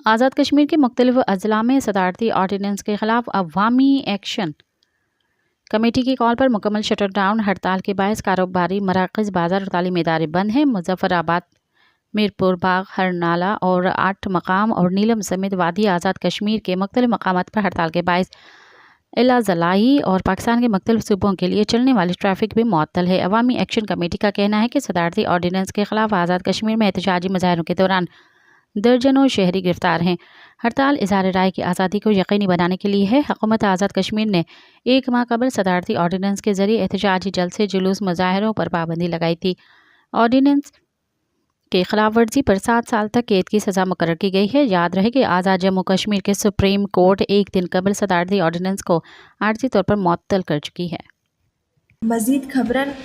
آزاد کشمیر کے مختلف اضلاع میں صدارتی آرڈیننس کے خلاف عوامی ایکشن کمیٹی کی کال پر مکمل شٹر ڈاؤن ہڑتال کے باعث کاروباری مراکز، بازار اور تعلیمی ادارے بند ہیں۔ مظفر آباد، میرپور باغ، ہرنالہ اور 8 مقام اور نیلم سمیت وادی آزاد کشمیر کے مختلف مقامات پر ہڑتال کے باعث اضلاعی اور پاکستان کے مختلف صوبوں کے لیے چلنے والی ٹریفک بھی معطل ہے۔ عوامی ایکشن کمیٹی کا کہنا ہے کہ صدارتی آرڈیننس کے خلاف آزاد کشمیر میں احتجاجی مظاہروں کے دوران درجنوں شہری گرفتار ہیں۔ ہڑتال اظہار رائے کی آزادی کو یقینی بنانے کے لیے ہے۔ حکومت آزاد کشمیر نے 1 ماہ قبل صدارتی آرڈیننس کے ذریعے احتجاجی جلسے، جلوس، مظاہروں پر پابندی لگائی تھی۔ آرڈیننس کے خلاف ورزی پر 7 سال تک قید کی سزا مقرر کی گئی ہے۔ یاد رہے کہ آزاد جموں کشمیر کے سپریم کورٹ 1 دن قبل صدارتی آرڈیننس کو عارضی طور پر معطل کر چکی ہے۔ مزید خبرن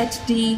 HD।